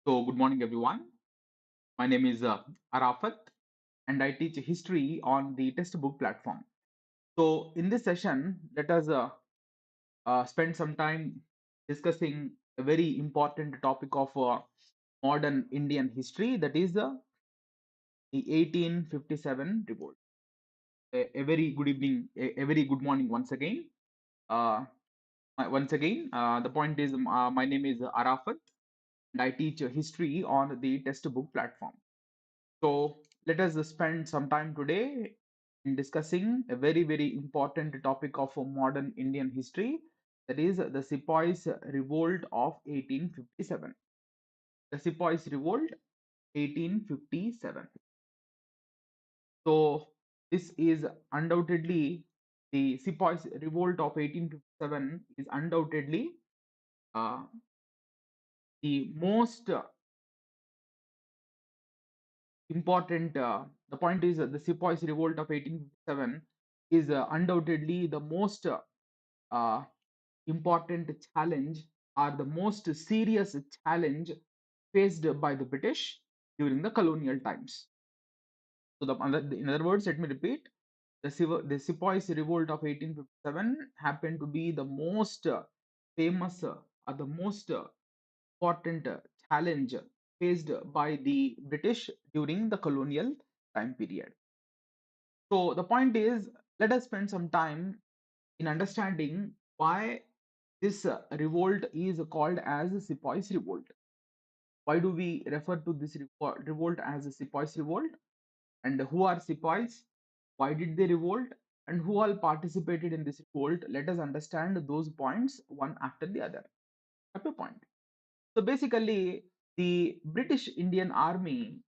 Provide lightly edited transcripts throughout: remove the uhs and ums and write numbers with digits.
So, good morning, everyone. My name is Arafat, and I teach history on the textbook platform. So, in this session, let us spend some time discussing a very important topic of modern Indian history, that is the 1857 revolt. A very good evening, a very good morning once again. Uh, the point is, my name is Arafat, and I teach history on the textbook platform. So let us spend some time today in discussing a very important topic of modern Indian history, that is the Sepoys Revolt of 1857. The Sepoys Revolt 1857. So this is undoubtedly the Sepoys Revolt of 1857 is undoubtedly uh, the most important. The point is the Sepoys Revolt of 1857 is undoubtedly the most uh, important challenge or the most serious challenge faced by the British during the colonial times. So, in other words, let me repeat: the Sepoys Revolt of 1857 happened to be the most famous or the most important challenge faced by the British during the colonial time period. So, the point is, let us spend some time in understanding why this revolt is called as Sepoys Revolt. Why do we refer to this revolt as a Sepoys Revolt? And who are Sepoys? Why did they revolt? And who all participated in this revolt? Let us understand those points one after the other. Chapter point. So basically, the British Indian Army,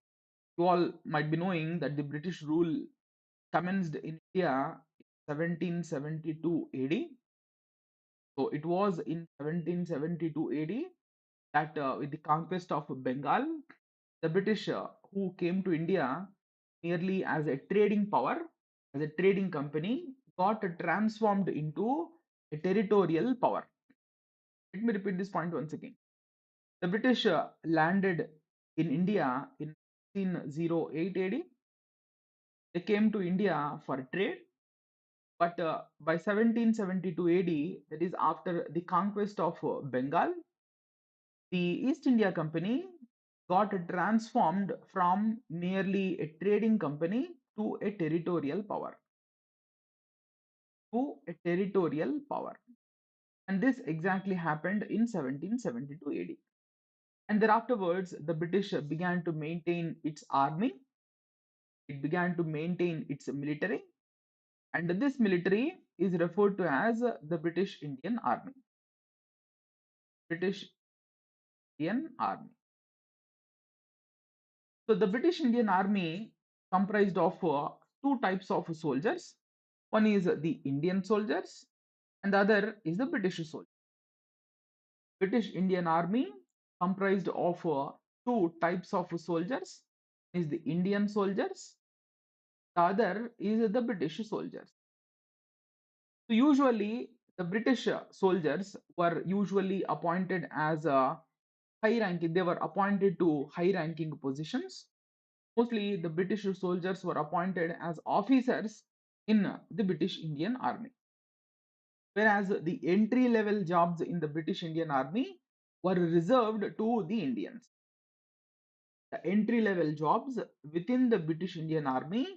you all might be knowing that the British rule commenced in India in 1772 AD. So it was in 1772 AD that with the conquest of Bengal, the British who came to India merely as a trading power, as a trading company, got transformed into a territorial power. Let me repeat this point once again. The British landed in India in 1608 AD. They came to India for trade, but by 1772 AD, that is after the conquest of Bengal, the East India Company got transformed from merely a trading company to a territorial power. To a territorial power. And this exactly happened in 1772 AD. And thereafterwards, the British began to maintain its army, it began to maintain its military, and this military is referred to as the British Indian Army. British Indian Army. So the British Indian Army comprised of two types of soldiers. One is the Indian soldiers and the other is the British soldiers. British Indian Army comprised of two types of soldiers. Is the Indian soldiers, the other is the British soldiers. So usually the British soldiers were usually appointed as high ranking. They were appointed to high ranking positions. Mostly the British soldiers were appointed as officers in the British Indian Army, whereas the entry level jobs in the British Indian Army were reserved to the Indians. The entry level jobs within the British Indian Army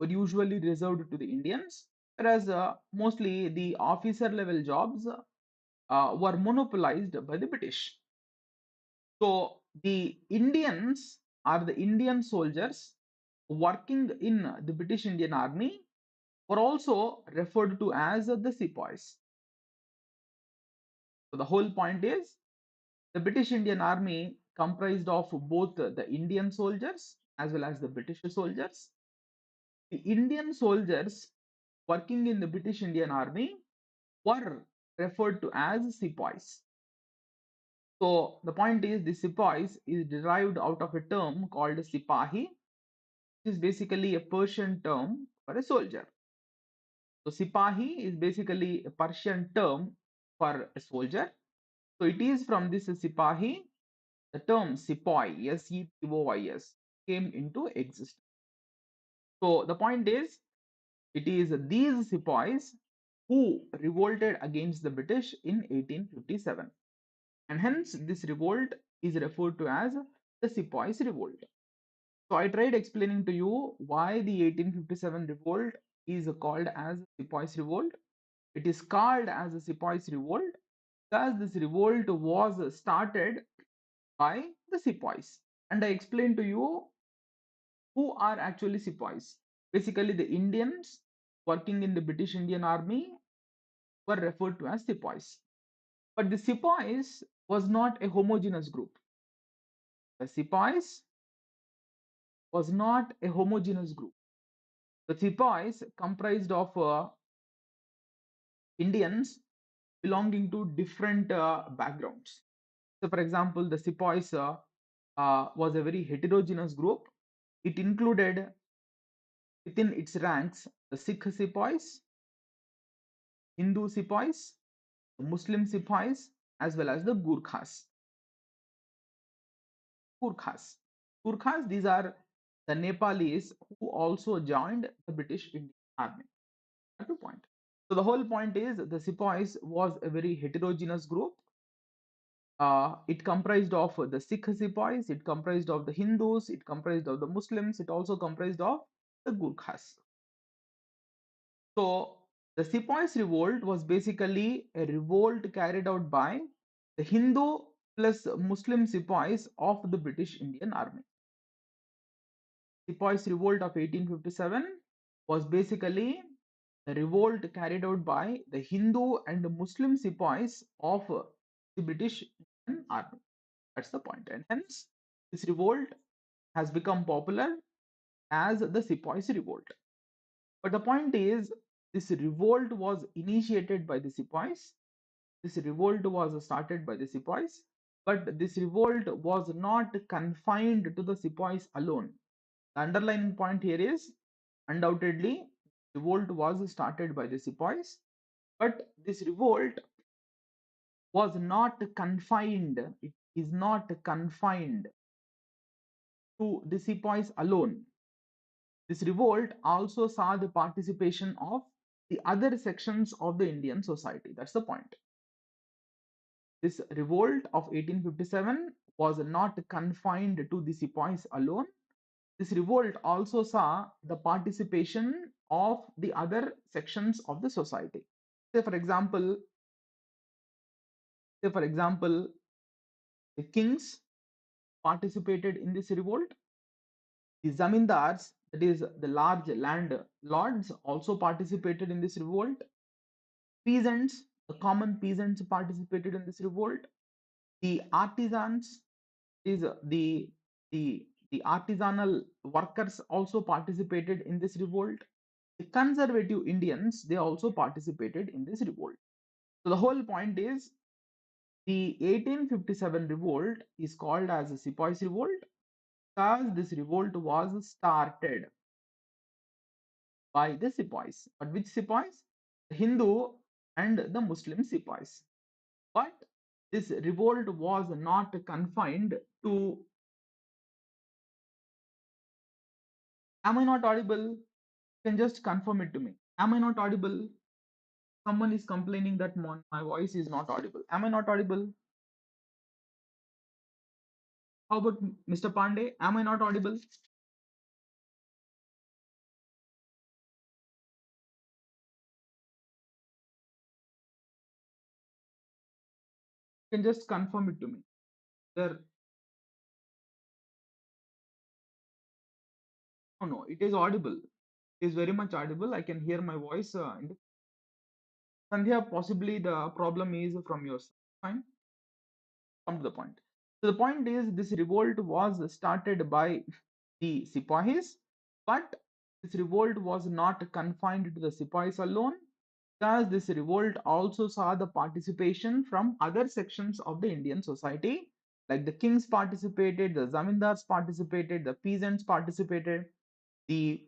were usually reserved to the Indians, whereas mostly the officer level jobs were monopolized by the British. So the Indians are the Indian soldiers working in the British Indian Army were also referred to as the sepoys. So the whole point is the British Indian Army comprised of both the Indian soldiers as well as the British soldiers. The Indian soldiers working in the British Indian Army were referred to as sepoys. So the point is the sepoys is derived out of a term called sipahi, which is basically a Persian term for a soldier. So sipahi is basically a Persian term for a soldier. So it is from this sipahi the term sepoy, Setois, came into existence. So the point is, it is these sepoys who revolted against the British in 1857, and hence this revolt is referred to as the Sepoys Revolt. So I tried explaining to you why the 1857 revolt is called as Sepoys Revolt. It is called as a Sepoys Revolt because this revolt was started by the Sepoys. And I explained to you who are actually Sepoys. Basically, the Indians working in the British Indian Army were referred to as Sepoys. But the Sepoys was not a homogeneous group. The Sepoys was not a homogeneous group. The Sepoys comprised of Indians belonging to different backgrounds. So, for example, the Sepoys was a very heterogeneous group. It included within its ranks the Sikh Sepoys, Hindu Sepoys, the Muslim Sepoys, as well as the Gurkhas. Gurkhas. Gurkhas, these are the Nepalis who also joined the British Indian Army. That's the point. So the whole point is the Sepoys was a very heterogeneous group. It comprised of the Sikh Sepoys, it comprised of the Hindus, it comprised of the Muslims, it also comprised of the Gurkhas. So the Sepoys revolt was basically a revolt carried out by the Hindu plus Muslim Sepoys of the British Indian Army. Sepoys revolt of 1857 was basically the revolt carried out by the Hindu and Muslim Sepoys of the British Indian Army. That's the point. And hence, this revolt has become popular as the Sepoys revolt. But the point is, this revolt was initiated by the Sepoys. This revolt was started by the Sepoys. But this revolt was not confined to the Sepoys alone. The underlying point here is, undoubtedly, revolt was started by the Sepoys, but this revolt was not confined, it is not confined to the Sepoys alone. This revolt also saw the participation of the other sections of the Indian society. That's the point. This revolt of 1857 was not confined to the Sepoys alone. This revolt also saw the participation of the other sections of the society. Say for example, the kings participated in this revolt. The Zamindars, that is the large land lords, also participated in this revolt. Peasants, the common peasants participated in this revolt. The artisans, is the artisanal workers also participated in this revolt. The conservative Indians, they also participated in this revolt. So the whole point is, the 1857 revolt is called as a Sepoys revolt because this revolt was started by the Sepoys. But which Sepoys? The Hindu and the Muslim Sepoys. But this revolt was not confined to. Am I not audible? You can just confirm it to me. Am I not audible? Someone is complaining that my voice is not audible. Am I not audible? How about Mr. Pandey? Am I not audible? You can just confirm it to me. There, no, it is audible. It is very much audible. I can hear my voice. Sandhya, possibly the problem is from your side. Fine, come to the point. So the point is, this revolt was started by the Sipahis, but this revolt was not confined to the Sipahis alone. Thus, this revolt also saw the participation from other sections of the Indian society, like the kings participated, the zamindars participated, the peasants participated, the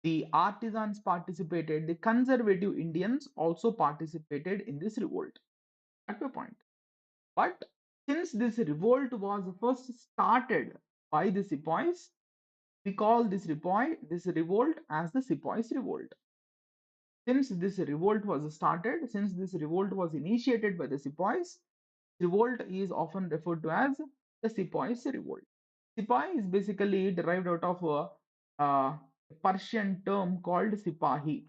the artisans participated, the conservative Indians also participated in this revolt. At the point. But Since this revolt was first started by the sepoys, we call this revolt as the sepoys revolt. Since this revolt was started, since this revolt was initiated by the sepoys, revolt is often referred to as the sepoys revolt. Sipahi is basically derived out of a Persian term called sipahi.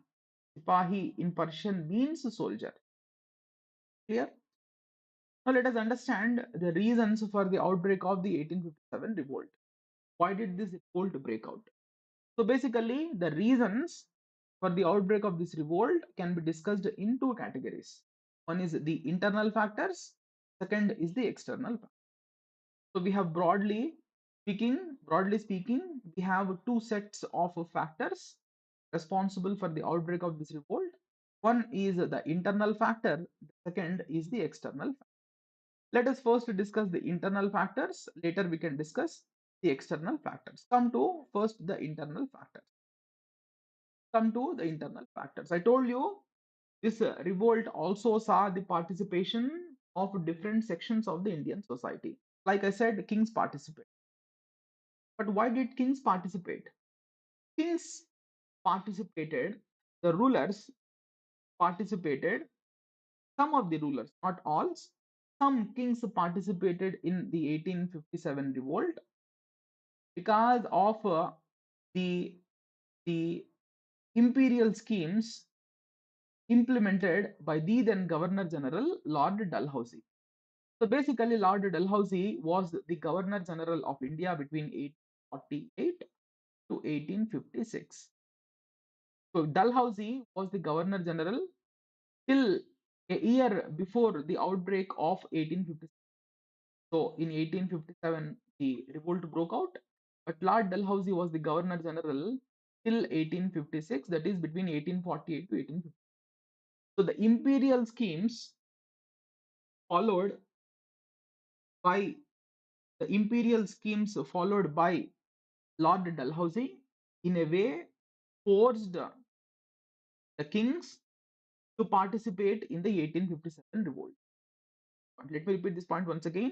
Sipahi in Persian means soldier. Clear? Now let us understand the reasons for the outbreak of the 1857 revolt. Why did this revolt break out? So basically, the reasons for the outbreak of this revolt can be discussed in two categories. One is the internal factors, second is the external factors. So we have broadly speaking, we have two sets of factors responsible for the outbreak of this revolt. One is the internal factor, the second is the external factor. Let us first discuss the internal factors, later we can discuss the external factors. Come to first the internal factors. I told you this revolt also saw the participation of different sections of the Indian society. Like I said, kings participate. But why did kings participate? Kings participated, the rulers participated, some of the rulers, not all, some kings participated in the 1857 revolt because of the, the imperial schemes implemented by the then Governor General Lord Dalhousie. So basically, Lord Dalhousie was the Governor General of India between 1848 to 1856. So Dalhousie was the Governor General till a year before the outbreak of 1857. So in 1857, the revolt broke out, but Lord Dalhousie was the Governor General till 1856, that is between 1848 to 1850. So the imperial schemes followed by Lord Dalhousie in a way forced the kings to participate in the 1857 revolt. Let me repeat this point once again.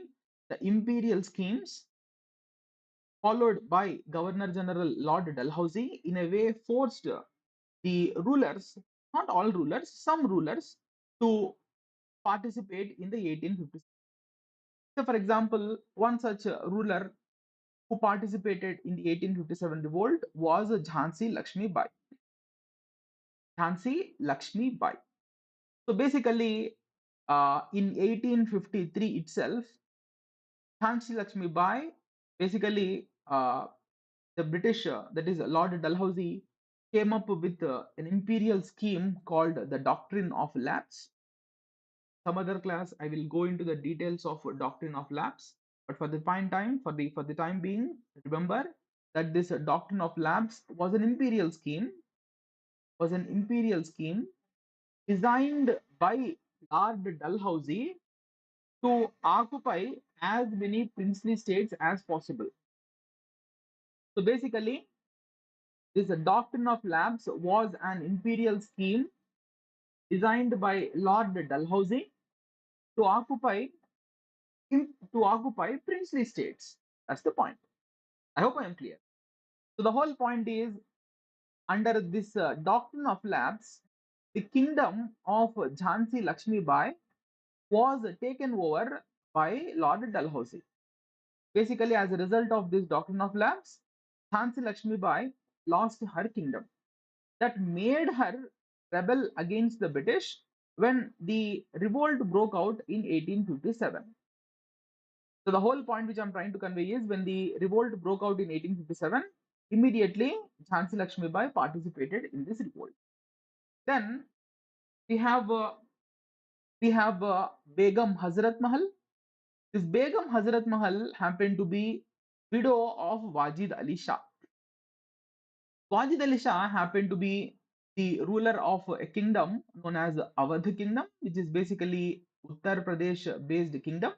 The imperial schemes followed by Governor General Lord Dalhousie in a way forced the rulers, not all rulers, some rulers, to participate in the 1857. So, for example, one such ruler who participated in the 1857 revolt was Jhansi Lakshmibai. Jhansi Lakshmibai. So basically, in 1853 itself, Jhansi Lakshmibai, basically the British, that is Lord Dalhousie, came up with an imperial scheme called the Doctrine of Lapse. Some other class, I will go into the details of Doctrine of Lapse, but for the time being, remember that this Doctrine of Lapse was an imperial scheme, designed by Lord Dalhousie to occupy as many princely states as possible. So basically, this doctrine of lapse was an imperial scheme designed by Lord Dalhousie to occupy princely states. That's the point. I hope I am clear. So the whole point is, under this doctrine of lapse, the kingdom of Jhansi Lakshmibai was taken over by Lord Dalhousie. Basically, as a result of this doctrine of lapse, Jhansi Lakshmibai lost her kingdom. That made her rebel against the British when the revolt broke out in 1857. So the whole point which I'm trying to convey is, when the revolt broke out in 1857, immediately Jhansi Lakshmibai participated in this revolt. Then we have Begum Hazrat Mahal. This Begum Hazrat Mahal happened to be widow of Wajid Ali Shah. Wajid Ali Shah happened to be the ruler of a kingdom known as Awadh Kingdom, which is basically Uttar Pradesh based kingdom.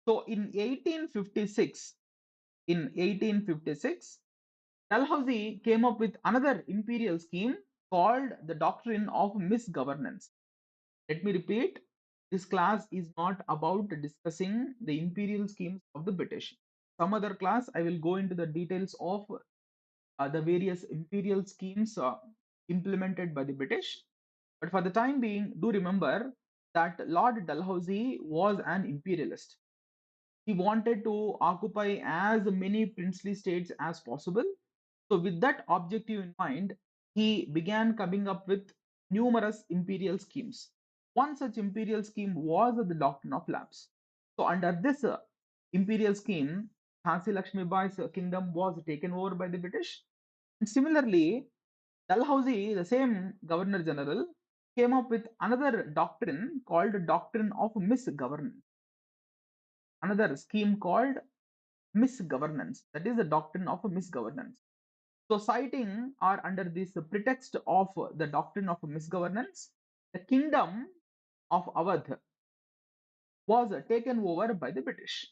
So in 1856, Dalhousie came up with another imperial scheme called the Doctrine of Misgovernance. Let me repeat, this class is not about discussing the imperial schemes of the British. Some other class, I will go into the details of the various imperial schemes implemented by the British. But for the time being, do remember that Lord Dalhousie was an imperialist. He wanted to occupy as many princely states as possible. So, with that objective in mind, he began coming up with numerous imperial schemes. One such imperial scheme was the doctrine of lapse. So, under this imperial scheme, Rani Lakshmibai's kingdom was taken over by the British. And similarly, Dalhousie, the same Governor General, came up with another doctrine called doctrine of misgovernance. Another scheme called misgovernance. That is the doctrine of misgovernance. So, citing or under this pretext of the doctrine of misgovernance, the kingdom of Awadh was taken over by the British.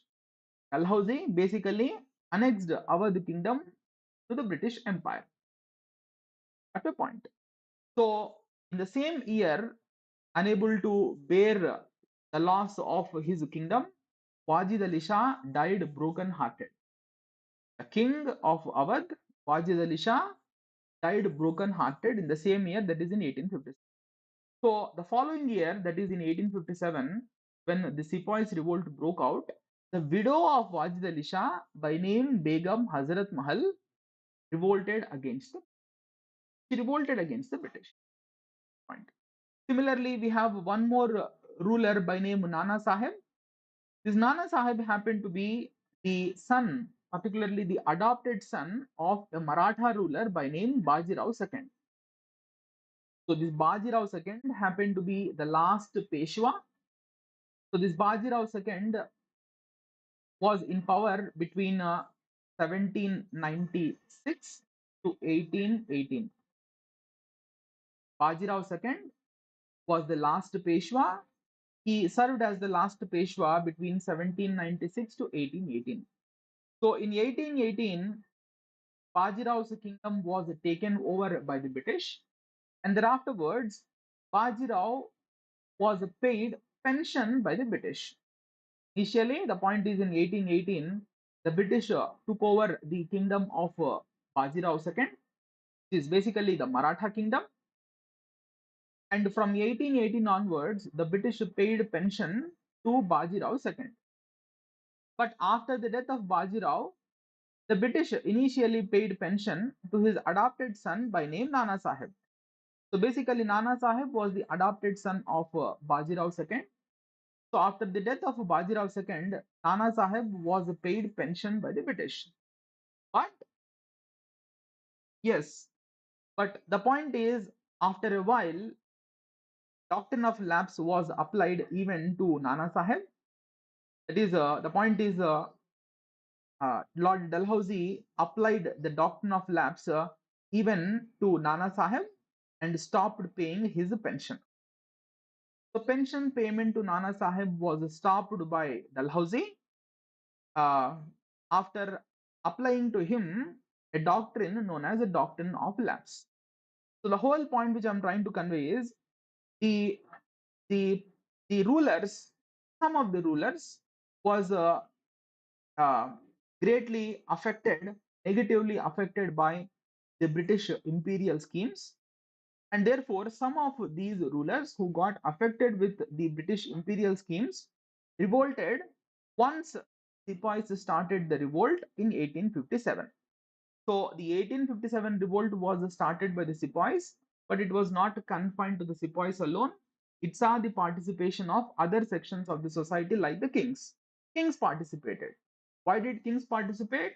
Dalhousie basically annexed Awadh kingdom to the British Empire at a point. So, in the same year, unable to bear the loss of his kingdom, Wajid Ali Shah died broken-hearted. The king of Awadh, Wajid Ali Shah, died broken-hearted in the same year, that is in 1857. So the following year, that is in 1857, when the Sepoys revolt broke out, the widow of Wajid Ali Shah, by name Begum Hazrat Mahal, revolted against the she revolted against the British. Point. Similarly, we have one more ruler by name Nana Sahib. This Nana Sahib happened to be the son, particularly the adopted son of a Maratha ruler by name Bajirao II. So this Bajirao II happened to be the last Peshwa. So this Bajirao II was in power between 1796 to 1818. Bajirao II was the last Peshwa. He served as the last Peshwa between 1796 to 1818. So in 1818, Bajirao's kingdom was taken over by the British, and thereafterwards, Bajirao was paid pension by the British. Initially, the point is in 1818, the British took over the kingdom of Bajirao II, which is basically the Maratha kingdom. And from 1818 onwards, the British paid pension to Bajirao II. But after the death of Bajirao, the British initially paid pension to his adopted son by name Nana Sahib. So basically, Nana Sahib was the adopted son of Bajirao II. So after the death of Bajirao II, Nana Sahib was paid pension by the British. But yes, but the point is, after a while, doctrine of lapse was applied even to Nana Sahib. That is, the point is, Lord Dalhousie applied the doctrine of lapse even to Nana Sahib and stopped paying his pension. The pension payment to Nana Sahib was stopped by Dalhousie uh, after applying to him a doctrine known as a doctrine of lapse. So the whole point which I'm trying to convey is the the the rulers, some of the rulers was uh, greatly affected, negatively affected by the British imperial schemes, and therefore some of these rulers who got affected with the British imperial schemes revolted once Sepoys started the revolt in 1857. So the 1857 revolt was started by the Sepoys, but it was not confined to the Sepoys alone. It saw the participation of other sections of the society like the kings. Kings participated. Why did kings participate?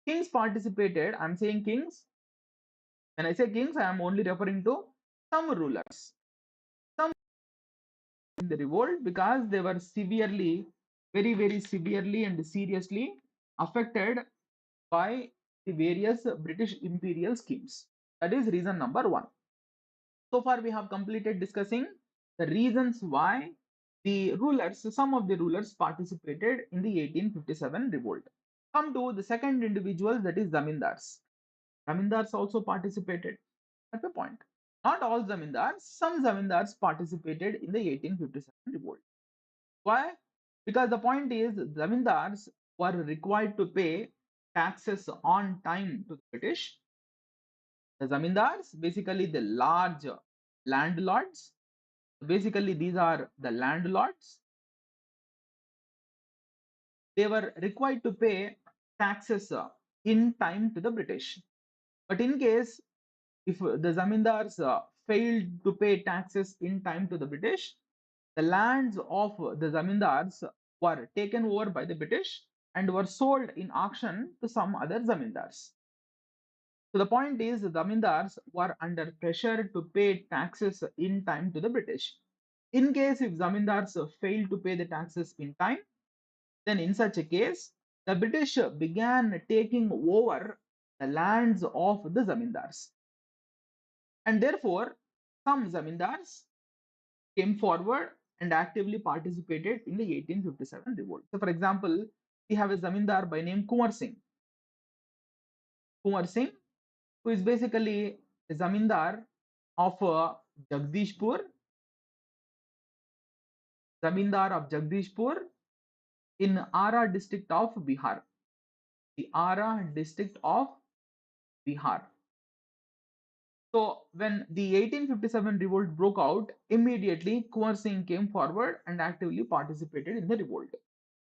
Kings participated, I'm saying kings. When I say kings, I am only referring to some rulers. Some in the revolt because they were severely, very, very severely and seriously affected by the various British imperial schemes. That is reason number one. So far, we have completed discussing the reasons why the rulers, some of the rulers participated in the 1857 revolt. Come to the second individual, that is Zamindars. Zamindars also participated at the point. Not all Zamindars, some Zamindars participated in the 1857 revolt. Why? Because the point is, zamindars were required to pay taxes on time to the British. The zamindars, basically the large landlords, basically these are the landlords, they were required to pay taxes in time to the British. But in case if the zamindars failed to pay taxes in time to the British, the lands of the zamindars were taken over by the British and were sold in auction to some other zamindars. So the point is, the zamindars were under pressure to pay taxes in time to the British. In case if zamindars failed to pay the taxes in time, then in such a case, the British began taking over the lands of the zamindars. And therefore, some zamindars came forward and actively participated in the 1857 revolt. So, for example, we have a zamindar by name Kumar Singh. Kumar Singh, who is basically a zamindar of Jagdishpur, zamindar of Jagdishpur in Ara district of Bihar. The Ara district of Bihar. So when the 1857 revolt broke out, immediately Kumar Singh came forward and actively participated in the revolt.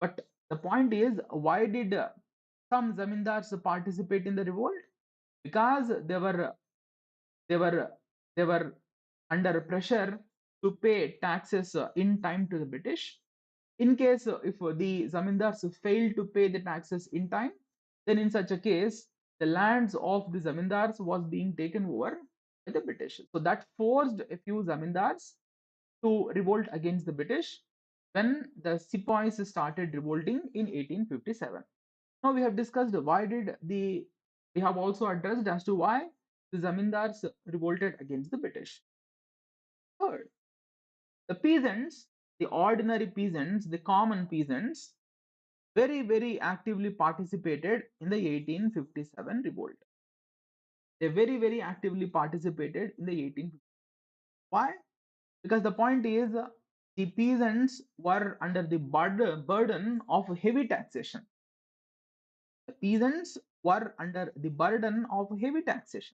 But the point is, why did some zamindars participate in the revolt? Because they were they were under pressure to pay taxes in time to the British. In case if the zamindars failed to pay the taxes in time, then in such a case, the lands of the zamindars was being taken over by the British. So that forced a few zamindars to revolt against the British when the sepoys started revolting in 1857. Now we have discussed why did the we have also addressed as to why the zamindars revolted against the British. Third, the peasants, the ordinary peasants, the common peasants, very actively participated in the 1857 revolt. They very actively participated in the 1857. Why? Because the point is, the peasants were under the burden of heavy taxation. The peasants were under the burden of heavy taxation.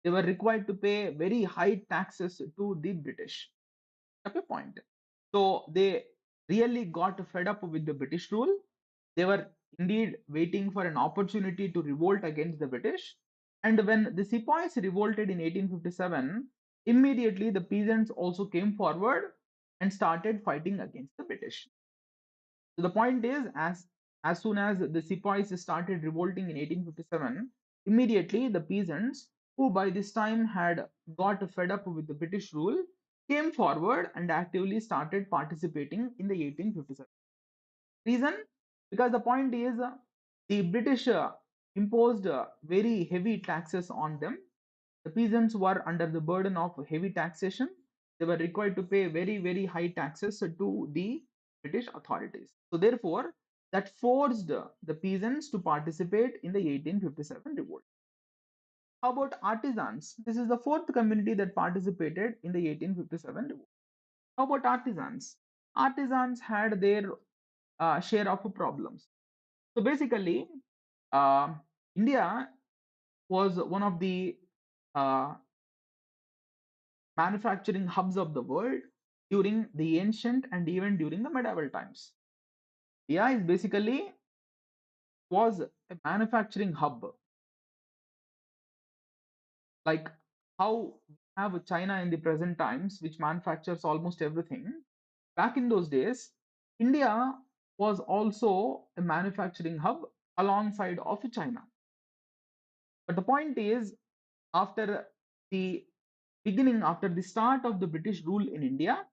They were required to pay very high taxes to the British. Okay, point. So they really got fed up with the British rule. They were indeed waiting for an opportunity to revolt against the British. And when the sepoys revolted in 1857, immediately the peasants also came forward and started fighting against the British. So the point is, as soon as the sepoys started revolting in 1857, immediately the peasants, who by this time had got fed up with the British rule, came forward and actively started participating in the 1857. Reason? Because the point is, the British imposed very heavy taxes on them. The peasants were under the burden of heavy taxation. They were required to pay very high taxes to the British authorities. So therefore, that forced the peasants to participate in the 1857 revolt. How about artisans? This is the fourth community that participated in the 1857 revolt. How about artisans? Artisans had their share of problems. So basically, uh, India was one of the uh, manufacturing hubs of the world during the ancient and even during the medieval times. India is basically was a manufacturing hub, like how we have China in the present times, which manufactures almost everything. Back in those days, India was also a manufacturing hub alongside of China. But the point is, after the after the start of the British rule in India,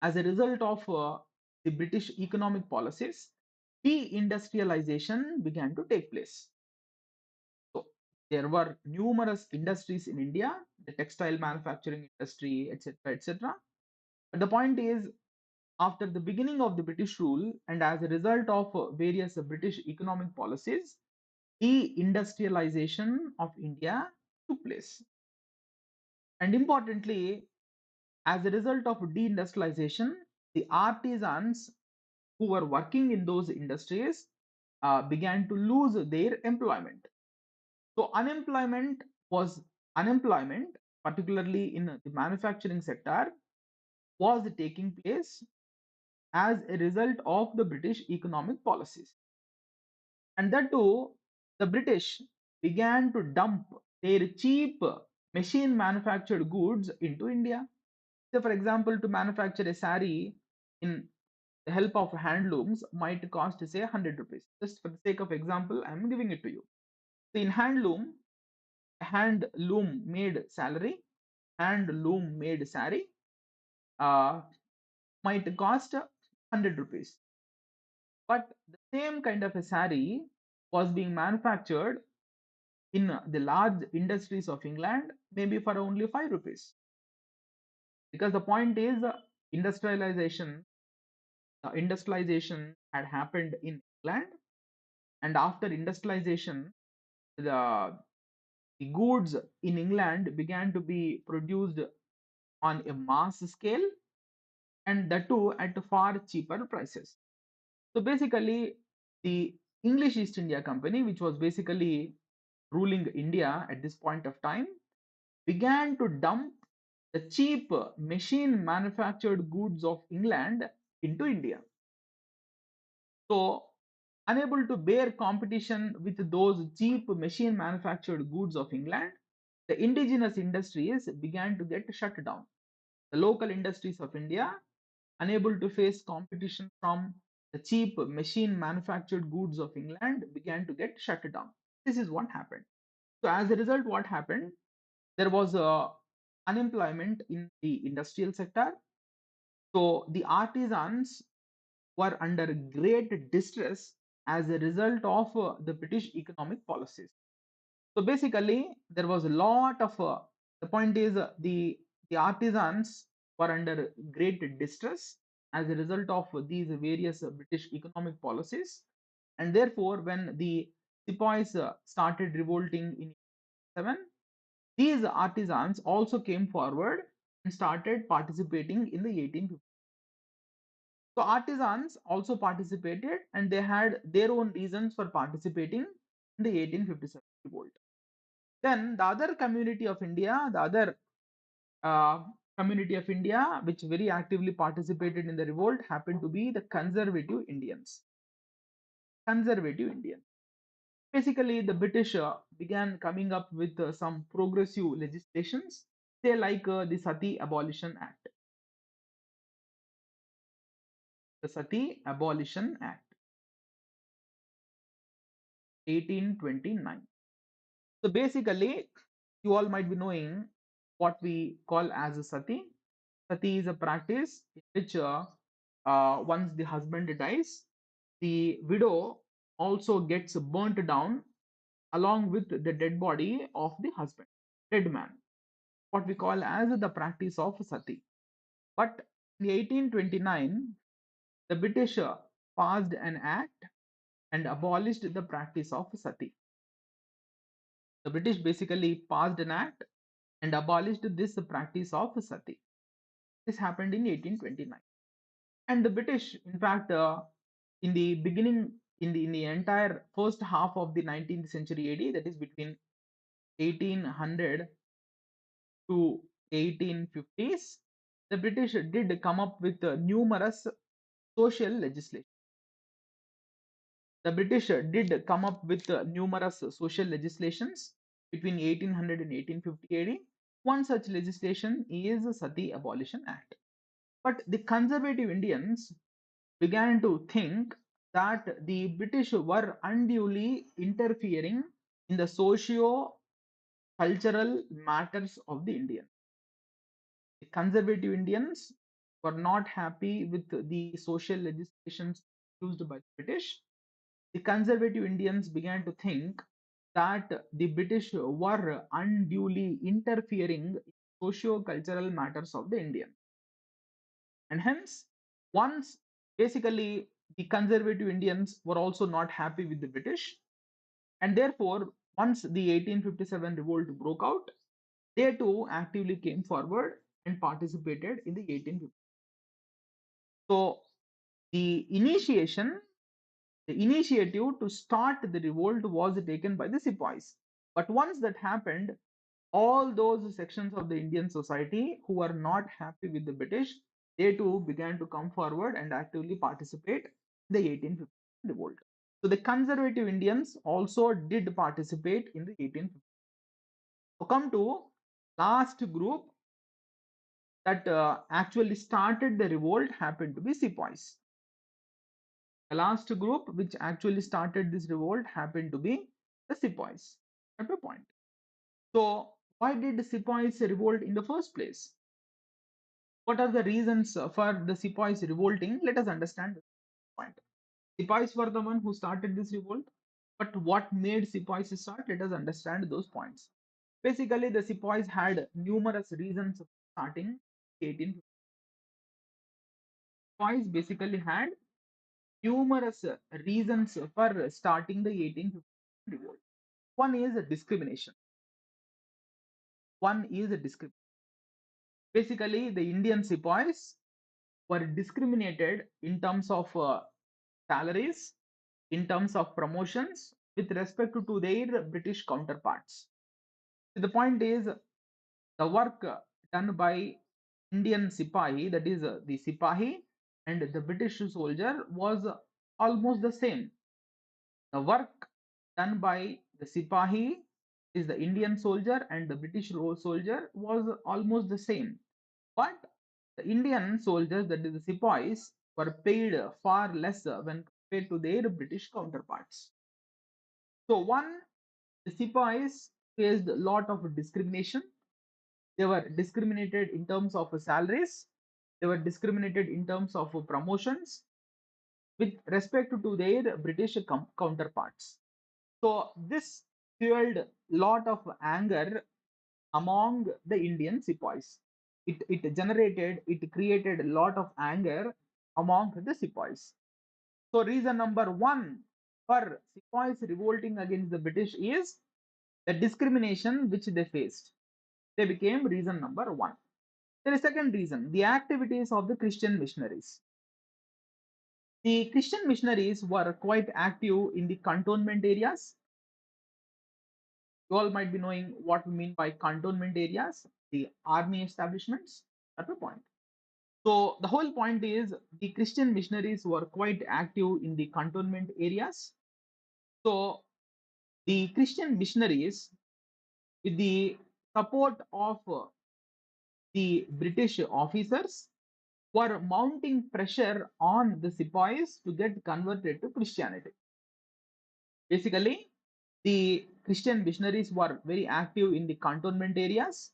as a result of the British economic policies, deindustrialization began to take place. So there were numerous industries in India, the textile manufacturing industry, etc., etc. But the point is, after the beginning of the British rule and as a result of various British economic policies, deindustrialization of India took place. And importantly, as a result of deindustrialization, the artisans who were working in those industries began to lose their employment. So unemployment, particularly in the manufacturing sector, was taking place as a result of the British economic policies. And that too, the British began to dump their cheap machine manufactured goods into India. So, for example, to manufacture a sari in the help of handlooms might cost, say, 100 rupees. Just for the sake of example, I'm giving it to you. So, in handloom made salary, handloom made sari uh, might cost 100 rupees. But the same kind of a sari was being manufactured in the large industries of England, maybe for only 5 rupees. Because the point is, industrialization, industrialization had happened in England, and after industrialization, the, the goods in England began to be produced on a mass scale, and that too at far cheaper prices. So basically, the English East India Company, which was basically ruling India at this point of time, began to dump the cheap machine manufactured goods of England into India. So, unable to bear competition with those cheap machine manufactured goods of England, the indigenous industries began to get shut down. The local industries of India, unable to face competition from the cheap machine manufactured goods of England, began to get shut down. This is what happened. So, as a result, what happened? There was unemployment in the industrial sector. So, the artisans were under great distress as a result of the British economic policies. So basically, there was a lot of the point is the artisans were under great distress as a result of these various British economic policies, and therefore, when the sepoys started revolting in 7, these artisans also came forward and started participating in the 1850s. So artisans also participated and they had their own reasons for participating in the 1857 revolt. Then the other community of India, the other uh, community of India which very actively participated in the revolt happened to be the conservative Indians. Conservative Indians. Basically, the British began coming up with some progressive legislations, say like the Sati Abolition Act. The Sati Abolition Act, 1829. So basically, you all might be knowing what we call as a sati. Sati is a practice in which once the husband dies, the widow also gets burnt down along with the dead body of the husband, dead man. What we call as the practice of sati. But in 1829, the British passed an act and abolished the practice of sati. The British basically passed an act and abolished this practice of sati. This happened in 1829. And the British, in fact, in the beginning, in the entire first half of the 19th century AD, that is between 1800 to 1850s, the British did come up with numerous social legislation. The British did come up with numerous social legislations between 1800 and 1850 AD. One such legislation is the Sati Abolition Act. But the conservative Indians began to think that the British were unduly interfering in the socio cultural matters of the Indian. The conservative Indians were not happy with the social legislations used by the British. The conservative Indians began to think that the British were unduly interfering in socio cultural matters of the Indian. And hence, once basically the conservative Indians were also not happy with the British, and therefore, once the 1857 revolt broke out, they too actively came forward and participated in the 1850. So the initiative to start the revolt was taken by the sepoys. But once that happened, all those sections of the Indian society who were not happy with the British, they too began to come forward and actively participate in the 1850 revolt. So the conservative Indians also did participate in the 1850. So come to last group that actually started the revolt happened to be sepoys. The last group which actually started this revolt happened to be the sepoys. At a point. So why did the sepoys revolt in the first place? What are the reasons for the sepoys revolting? Let us understand this point. Sepoys were the one who started this revolt, but what made sepoys start? Let us understand those points. Basically, the sepoys had numerous reasons for starting 1850. Sepoys basically had numerous reasons for starting the 1850 revolt. One is discrimination. One is discrimination. Basically, the Indian sepoys were discriminated in terms of salaries, in terms of promotions with respect to their British counterparts. The point is the work done by Indian Sipahi, that is the Sipahi and the British soldier, was almost the same. The work done by the Sipahi is the Indian soldier and the British soldier was almost the same. But the Indian soldiers, that is the Sepoys, were paid far less when compared to their British counterparts. So one, the Sepoys faced a lot of discrimination. They were discriminated in terms of salaries. They were discriminated in terms of promotions with respect to their British counterparts. So this fueled lot of anger among the Indian sepoys. It created a lot of anger among the sepoys. So reason number one for sepoys revolting against the British is the discrimination which they faced. They became reason number one. There is second reason, the activities of the Christian missionaries. The Christian missionaries were quite active in the cantonment areas. You all might be knowing what we mean by cantonment areas, the army establishments at a point. So the whole point is the Christian missionaries were quite active in the cantonment areas. So the Christian missionaries, with the support of the British officers, were mounting pressure on the sepoys to get converted to Christianity. Basically, the Christian missionaries were very active in the cantonment areas,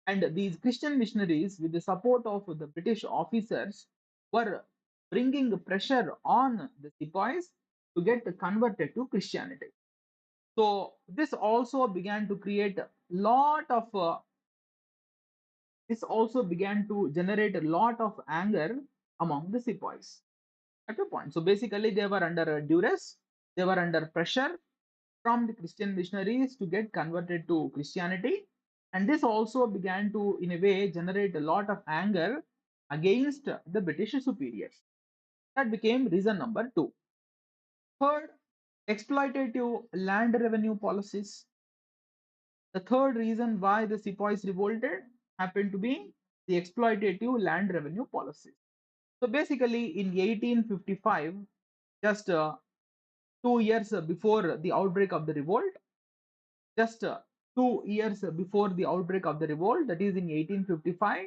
and these Christian missionaries, with the support of the British officers, were bringing pressure on the sepoys to get converted to Christianity. So this also began to create a lot of this also began to generate a lot of anger among the sepoys at a point. So basically, they were under duress, they were under pressure from the Christian missionaries to get converted to Christianity. And this also began to, in a way, generate a lot of anger against the British superiors. That became reason number two. Third, exploitative land revenue policies. The third reason why the sepoys revolted happened to be the exploitative land revenue policies. So basically, in 1855, just 2 years before the outbreak of the revolt, just 2 years before the outbreak of the revolt, that is in 1855,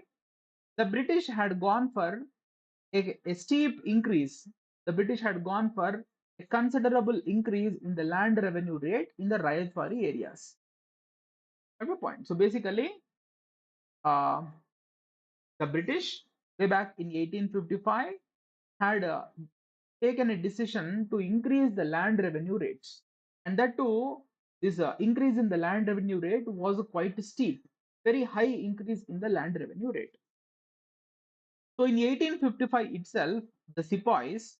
the British had gone for a steep increase. The British had gone for a considerable increase in the land revenue rate in the Rajasthani areas. At a point. So basically, uh, the British, way back in 1855, had taken a decision to increase the land revenue rates. And that too, this increase in the land revenue rate was quite steep, very high increase in the land revenue rate. So in 1855 itself, the sepoys,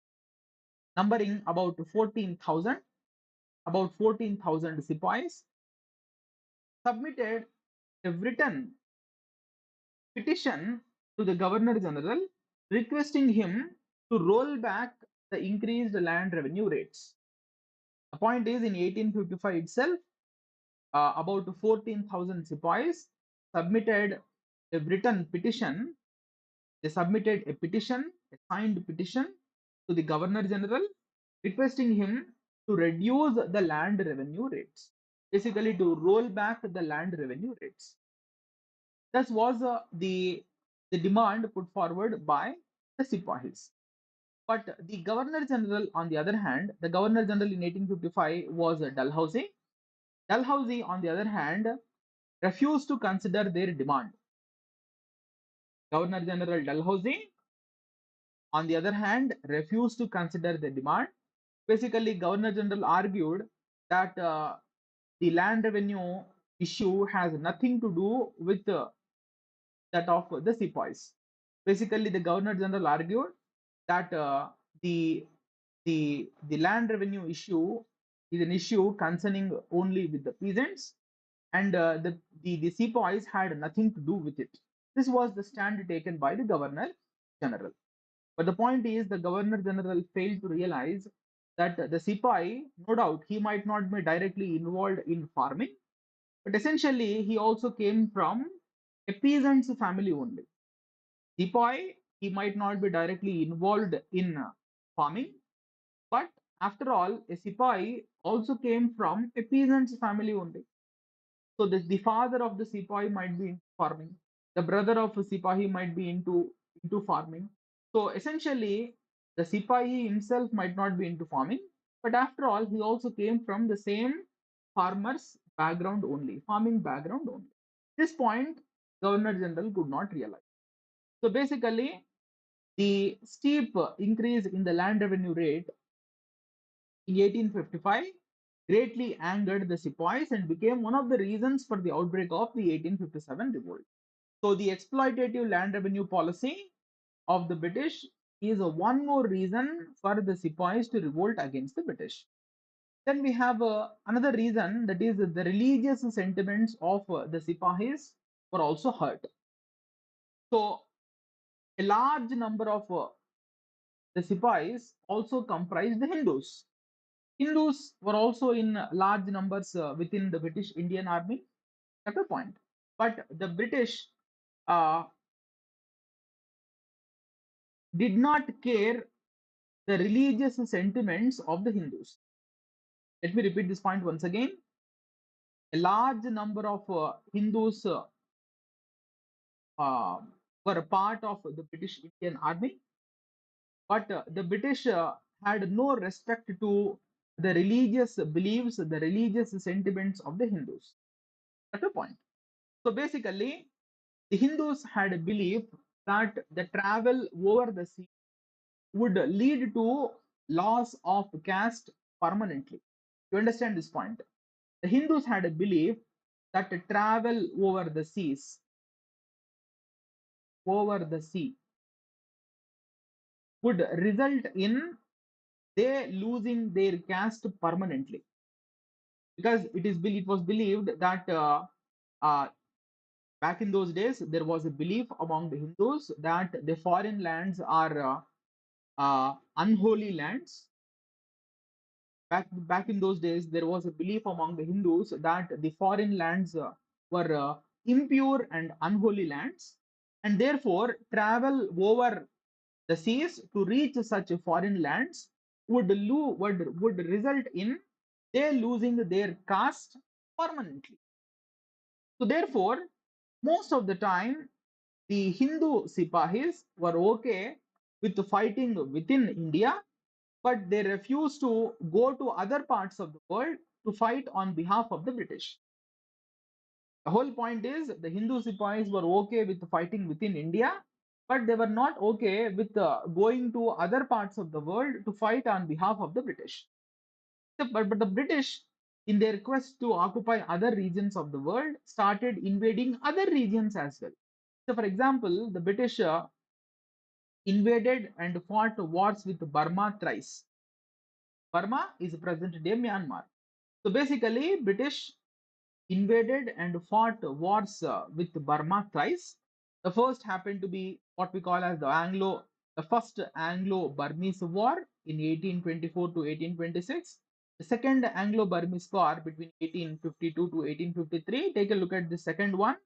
numbering about 14,000 sepoys, submitted a written petition to the Governor General requesting him to roll back the increased land revenue rates. The point is, in 1855 itself, about 14,000 sepoys submitted a written petition. They submitted a petition, a signed petition to the Governor General, requesting him to reduce the land revenue rates, basically to roll back the land revenue rates. This was the demand put forward by the Sipahis. But the Governor General, on the other hand, the Governor General in 1855 was Dalhousie. Dalhousie, on the other hand, refused to consider their demand. Governor General Dalhousie, on the other hand, refused to consider the demand. Basically, Governor General argued that the land revenue issue has nothing to do with that of the sepoys. Basically, the Governor General argued that the the land revenue issue is an issue concerning only with the peasants, and the sepoys had nothing to do with it. This was the stand taken by the Governor General. But the point is, the Governor General failed to realize that the Sipai, no doubt, he might not be directly involved in farming, but essentially he also came from a peasant's family only. Sipai, he might not be directly involved in farming, but after all, a Sipai also came from a peasant's family only. So the father of the Sipai might be into farming, the brother of a Sipahi might be into farming. So essentially, the Sipahi himself might not be into farming, but after all, he also came from the same farmer's background only, farming background only. This point, Governor General could not realize. So basically, the steep increase in the land revenue rate in 1855 greatly angered the sepoys and became one of the reasons for the outbreak of the 1857 revolt. So the exploitative land revenue policy of the British is one more reason for the sepoys to revolt against the British. Then we have another reason, that is the religious sentiments of the Sipahis were also hurt. So a large number of the Sipahis also comprised the Hindus. Hindus were also in large numbers within the British Indian Army at a point. But the British uh, did not care the religious sentiments of the Hindus. Let me repeat this point once again. A large number of Hindus uh, were a part of the British Indian Army, but the British had no respect to the religious beliefs, the religious sentiments of the Hindus. At a point. So basically, the Hindus had a belief that the travel over the sea would lead to loss of caste permanently. You understand this point? The Hindus had a belief that the travel over the sea would result in they losing their caste permanently, because it was believed that uh, back in those days there was a belief among the Hindus that the foreign lands are unholy lands. Back in those days, there was a belief among the Hindus that the foreign lands were impure and unholy lands, and therefore travel over the seas to reach such foreign lands would result in they losing their caste permanently. So therefore, most of the time, the Hindu Sipahis were okay with fighting within India, but they refused to go to other parts of the world to fight on behalf of the British. The whole point is the Hindu Sipahis were okay with fighting within India, but they were not okay with going to other parts of the world to fight on behalf of the British. But the British, in their quest to occupy other regions of the world, started invading other regions as well. So, for example, the British invaded and fought wars with Burma thrice. Burma is present day Myanmar. So basically, British invaded and fought wars with Burma thrice. The first happened to be what we call as the The first Anglo-Burmese War in 1824 to 1826. The second Anglo-Burmese War between 1852 to 1853. Take a look at the second one.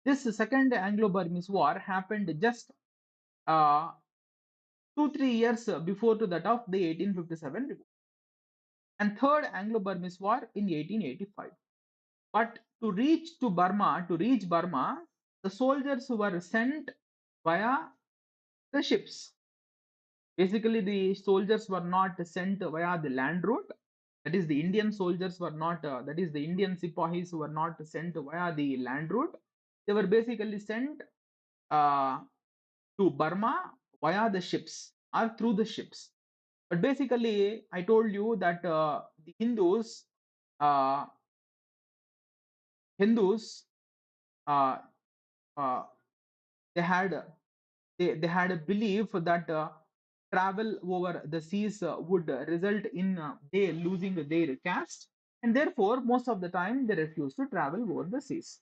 This second Anglo-Burmese War happened just 2-3 years before to that of the 1857 revolt. And third Anglo-Burmese War in 1885. But to reach Burma, the soldiers were sent via the ships. Basically, the soldiers were not sent via the land route. That is, the Indian soldiers were not, that is, the Indian Sipahis were not sent via the land route. They were basically sent uh, to Burma via the ships or through the ships. But basically, I told you that the uh, Hindus, uh, uh, they had they had a belief that travel over the seas would result in they losing their caste, and therefore most of the time they refused to travel over the seas.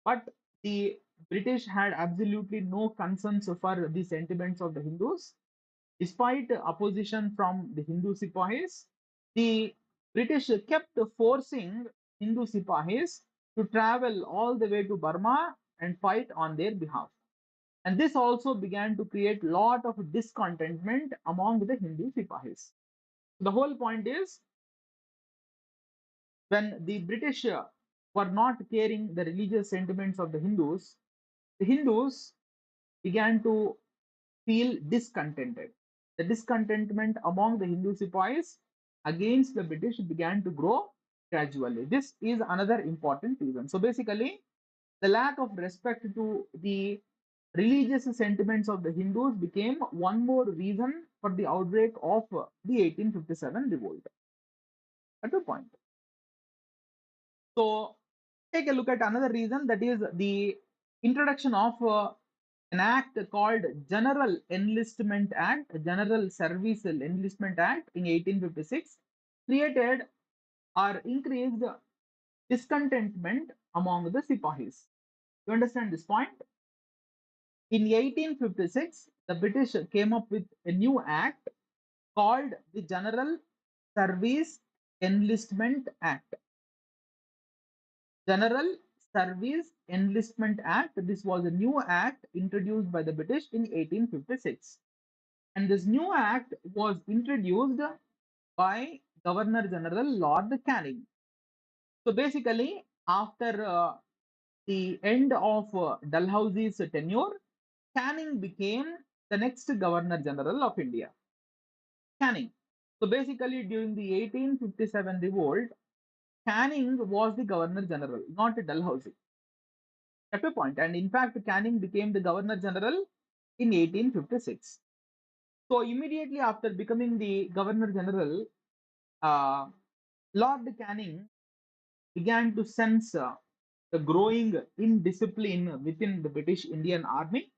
But the British had absolutely no concerns for the sentiments of the Hindus. Despite opposition from the Hindu Sipahis, the British kept forcing Hindu Sipahis to travel all the way to Burma and fight on their behalf. And this also began to create a lot of discontentment among the Hindu Sipahis. The whole point is, when the British were not caring the religious sentiments of the Hindus began to feel discontented. The discontentment among the Hindu Sipahis against the British began to grow gradually. This is another important reason. So basically, the lack of respect to the religious sentiments of the Hindus became one more reason for the outbreak of the 1857 revolt. At the point. So take a look at another reason, that is the introduction of an act called General Enlistment Act, General Service Enlistment Act in 1856, created or increased discontentment among the Sipahis. You understand this point? In 1856, the British came up with a new act called the General Service Enlistment Act. General Service Enlistment Act. This was a new act introduced by the British in 1856. And this new act was introduced by Governor General Lord Canning. So basically, after the end of Dalhousie's tenure, Canning became the next Governor General of India. Canning. So basically, during the 1857 revolt, Canning was the Governor General, not Dalhousie. At a point, and in fact, Canning became the Governor General in 1856. So immediately after becoming the Governor General, uh, Lord Canning began to sense the growing indiscipline within the British Indian Army.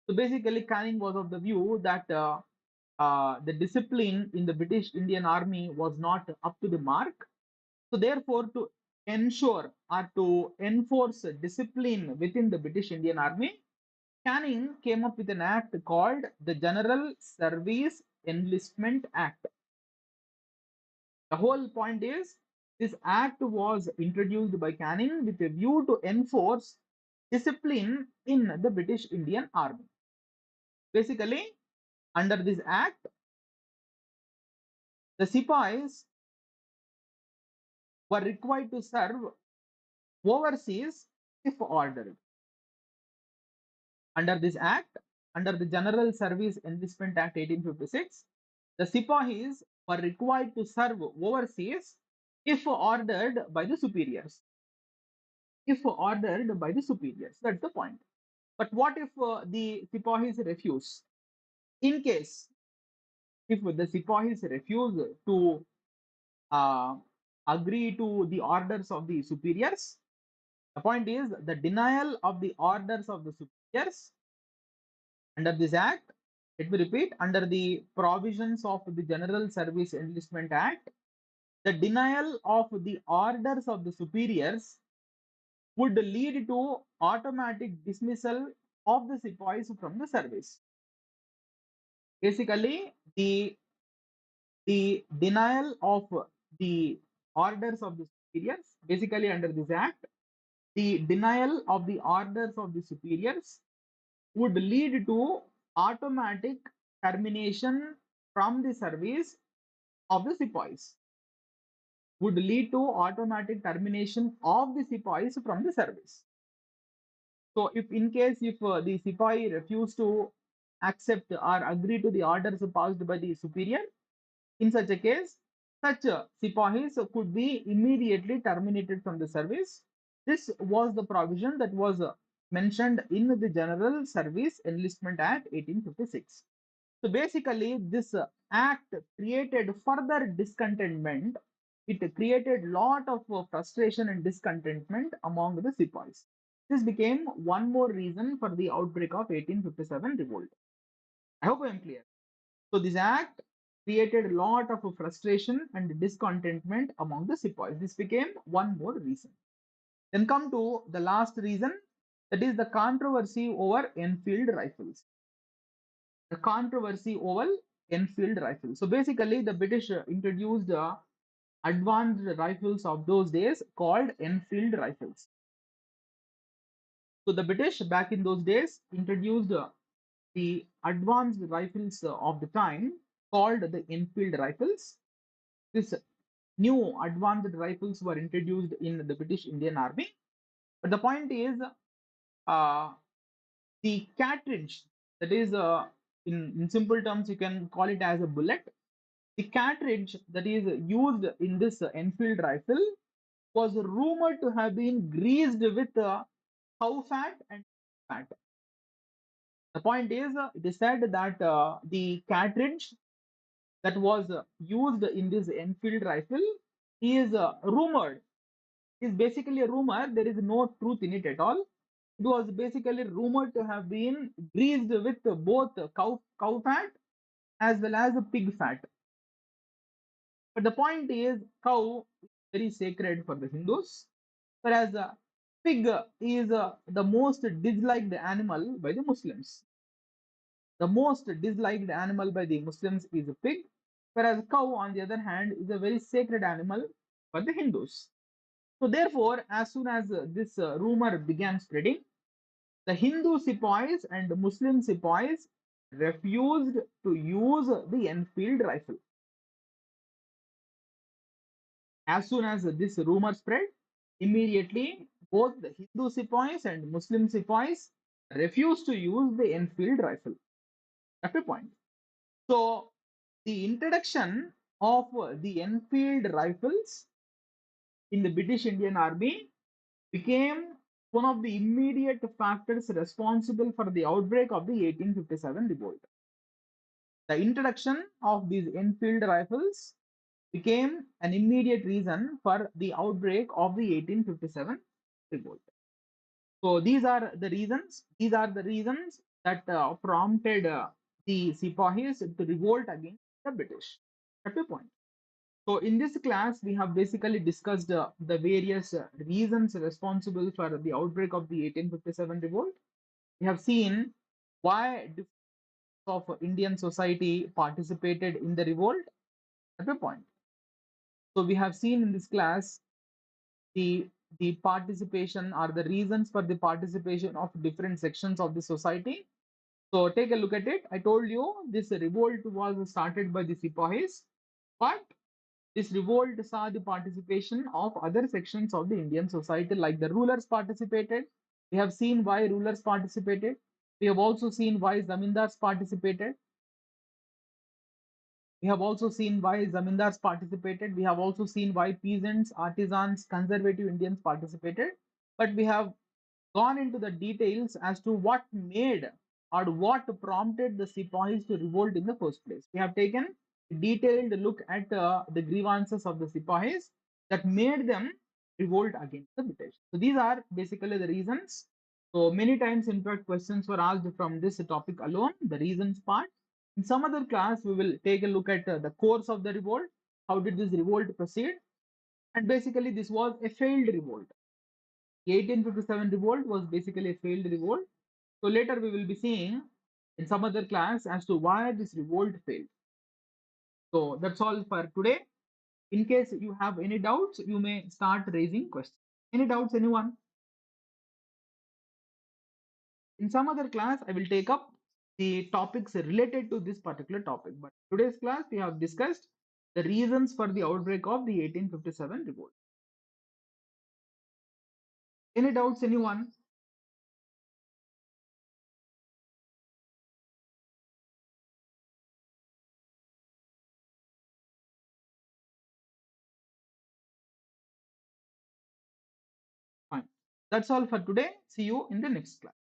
So basically, Canning was of the view that the discipline in the British Indian Army was not up to the mark. So therefore, to ensure or to enforce discipline within the British Indian Army, Canning came up with an act called the General Service Enlistment Act. The whole point is, this act was introduced by Canning with a view to enforce discipline in the British Indian Army. Basically, under this act, the Sipahis were required to serve overseas if ordered. Under this act, under the General Service Enlistment Act 1856, the Sipahis were required to serve overseas if ordered by the superiors. If ordered by the superiors, that's the point. But what if the Sipahis refuse? In case if the Sipahis refuse to uh, agree to the orders of the superiors, the point is the denial of the orders of the superiors under this act. Let me repeat, under the provisions of the General Service Enlistment Act, the denial of the orders of the superiors would lead to automatic dismissal of the Sipahis from the service. Basically, the denial of the orders of the superiors, basically under this act, the denial of the orders of the superiors would lead to automatic termination from the service of the sepoys, would lead to automatic termination of the sepoys from the service. So if in case if the sepoy refuse to accept or agree to the orders passed by the superior, in such a case, such sipahis could be immediately terminated from the service. This was the provision that was mentioned in the General Service Enlistment Act 1856. So basically, this act created further discontentment. It created lot of frustration and discontentment among the sepoys. This became one more reason for the outbreak of 1857 revolt. I hope I am clear. So this act created a lot of frustration and discontentment among the sepoys. This became one more reason. Then come to the last reason, that is the controversy over Enfield rifles. The controversy over Enfield rifles. So basically, the British introduced advanced rifles of those days called Enfield rifles. So the British back in those days introduced the advanced rifles of the time called the Enfield rifles. This new advanced rifles were introduced in the British Indian Army. But the point is, uh, the cartridge, that is, in simple terms, you can call it as a bullet. The cartridge that is used in this Enfield rifle was rumored to have been greased with cow fat and fat. The point is, it is said that the cartridge that was used in this Enfield rifle is rumored, is basically a rumor. There is no truth in it at all. It was basically rumored to have been greased with both cow fat as well as pig fat. But the point is, cow is very sacred for the Hindus, whereas pig is the most disliked animal by the Muslims. The most disliked animal by the Muslims is a pig, whereas cow, on the other hand, is a very sacred animal for the Hindus. So, therefore, as soon as this rumor began spreading, the Hindu sepoys and Muslim sepoys refused to use the Enfield rifle. As soon as this rumor spread, immediately both the Hindu sepoys and Muslim sepoys refused to use the Enfield rifle. That's the point. So, the introduction of the Enfield rifles in the British Indian Army became one of the immediate factors responsible for the outbreak of the 1857 revolt. The introduction of these Enfield rifles became an immediate reason for the outbreak of the 1857 revolt. So these are the reasons. These are the reasons that prompted the Sipahis to revolt against the British. That's the point. So in this class, we have basically discussed the various reasons responsible for the outbreak of the 1857 revolt. We have seen why different of Indian society participated in the revolt. At the point. So we have seen in this class the the participation or the reasons for the participation of different sections of the society. So take a look at it. I told you this revolt was started by the Sipahis, but this revolt saw the participation of other sections of the Indian society, like the rulers participated. We have seen why rulers participated. We have also seen why Zamindars participated. We have also seen why Zamindars participated. We have also seen why peasants, artisans, conservative Indians participated. But we have gone into the details as to what made or what prompted the Sipahis to revolt in the first place. We have taken a detailed look at the grievances of the Sipahis that made them revolt against the British. So these are basically the reasons. So many times, in fact, questions were asked from this topic alone, the reasons part. In some other class, we will take a look at the course of the revolt. How did this revolt proceed? And basically, this was a failed revolt. The 1857 revolt was basically a failed revolt. So later we will be seeing in some other class as to why this revolt failed. So that's all for today. In case you have any doubts, you may start raising questions. Any doubts, anyone? In some other class, I will take up the topics related to this particular topic. But today's class, we have discussed the reasons for the outbreak of the 1857 revolt. Any doubts, anyone? Fine. That's all for today. See you in the next class.